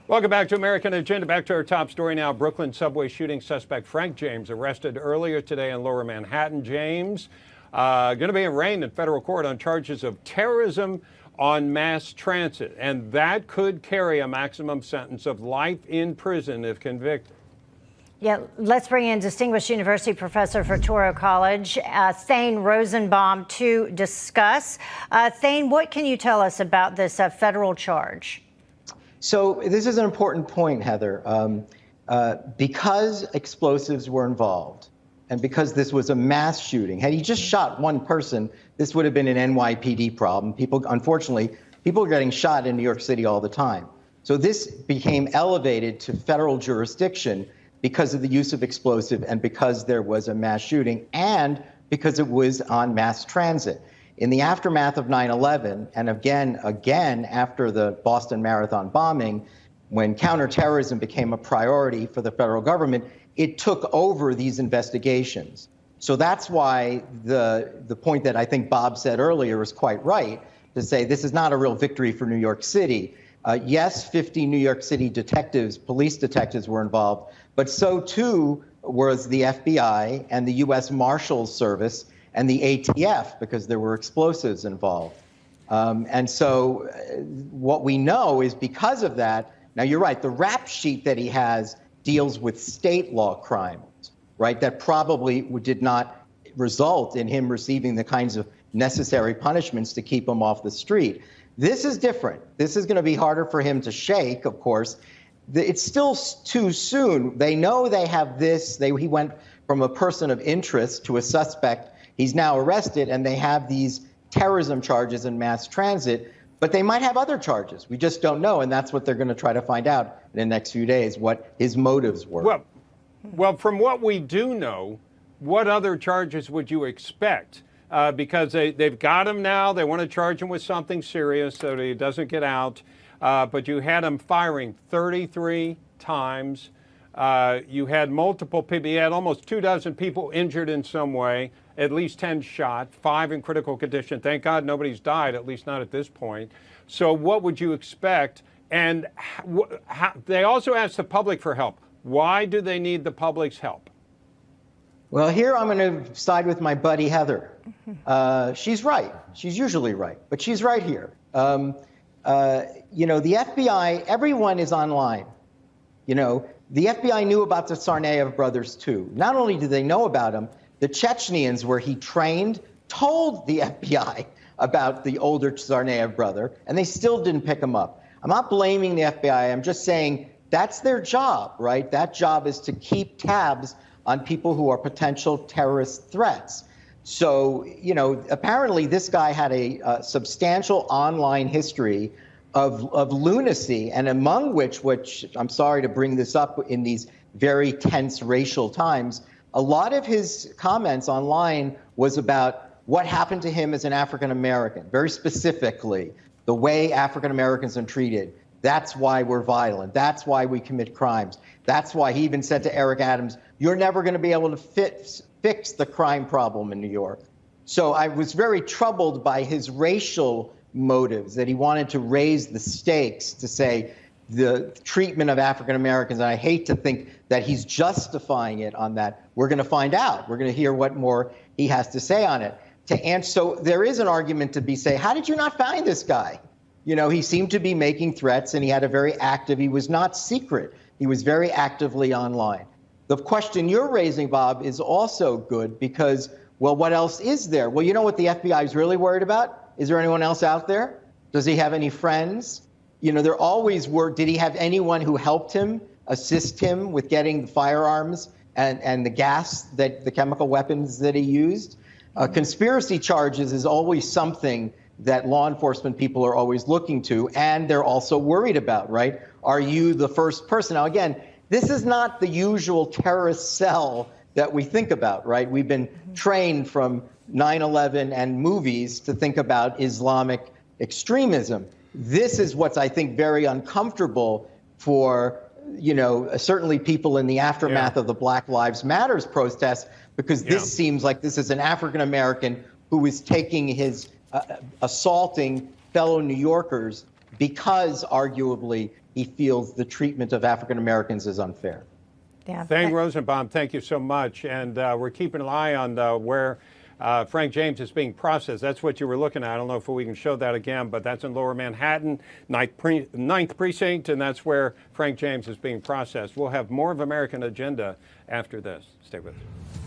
Welcome back to American Agenda. Back to our top story now. Brooklyn subway shooting suspect Frank James arrested earlier today in Lower Manhattan. James going to be arraigned in federal court on charges of terrorism on mass transit, and that could carry a maximum sentence of life in prison if convicted. Yeah, let's bring in distinguished university professor for Touro College, Thane Rosenbaum, to discuss. Thane, what can you tell us about this federal charge? So this is an important point, Heather. Because explosives were involved and because this was a mass shooting, had he just shot one person, this would have been an NYPD problem. Unfortunately, people are getting shot in New York City all the time. So this became elevated to federal jurisdiction because of the use of explosive and because there was a mass shooting and because it was on mass transit. In the aftermath of 9/11, and again after the Boston Marathon bombing, when counterterrorism became a priority for the federal government, it took over these investigations. So that's why the point that I think Bob said earlier is quite right, to say this is not a real victory for New York City. Yes, 50 New York City detectives, police detectives were involved, but so too was the FBI and the U.S. Marshals Service and the ATF, because there were explosives involved. And so what we know is because of that, now you're right, the rap sheet that he has deals with state law crimes, right, that probably did not result in him receiving the kinds of necessary punishments to keep him off the street. This is different. This is going to be harder for him to shake, of course. It's still too soon. They know they have this. He went from a person of interest to a suspect. He's now arrested, and they have these terrorism charges in mass transit, but they might have other charges. We just don't know, and that's what they're going to try to find out in the next few days, what his motives were. Well, from what we do know, what other charges would you expect? Because they've got him now. They want to charge him with something serious so that he doesn't get out. But you had him firing 33 times. You had multiple people. You had almost 24 people injured in some way, at least 10 shot, 5 in critical condition. Thank God nobody's died, at least not at this point. So what would you expect? And they also asked the public for help. Why do they need the public's help? Well, here I'm going to side with my buddy Heather. She's right. She's usually right, but she's right here. The FBI, everyone is online. The FBI knew about the Tsarnaev brothers, too. Not only did they know about them, the Chechnyans, where he trained, told the FBI about the older Tsarnaev brother, and they still didn't pick him up. I'm not blaming the FBI. I'm just saying that's their job, right? That job is to keep tabs on people who are potential terrorist threats. So, apparently this guy had a substantial online history of lunacy, and among which I'm sorry to bring this up in these very tense racial times, a lot of his comments online was about what happened to him as an African American, very specifically, the way African Americans are treated. That's why we're violent. That's why we commit crimes. That's why he even said to Eric Adams, you're never going to be able to fix the crime problem in New York. So I was very troubled by his racial motives, that he wanted to raise the stakes to say the treatment of African Americans. And I hate to think that he's justifying it on that. We're going to find out. We're going to hear what more he has to say on it. So there is an argument to be say, how did you not find this guy? He seemed to be making threats, and he was not secret. He was very actively online. The question you're raising, Bob, is also good because, well, what else is there? Well, you know what the FBI is really worried about? Is there anyone else out there? Does he have any friends? There always were. Did he have anyone who helped him, assist him with getting the firearms and the gas, the chemical weapons that he used? Conspiracy charges is always something that law enforcement people are always looking to, and they're also worried about, right? Are you the first person? Now, again, this is not the usual terrorist cell that we think about, right? We've been trained from 9/11 and movies to think about Islamic extremism. This is what's, I think, very uncomfortable for, certainly people in the aftermath of the Black Lives Matters protests, because this seems like this is an African American who is taking his assaulting fellow New Yorkers because arguably he feels the treatment of African Americans is unfair. Yeah. Thane Rosenbaum, thank you so much. And we're keeping an eye on where Frank James is being processed. That's what you were looking at. I don't know if we can show that again, but that's in Lower Manhattan, 9th Precinct, and that's where Frank James is being processed. We'll have more of American Agenda after this. Stay with us.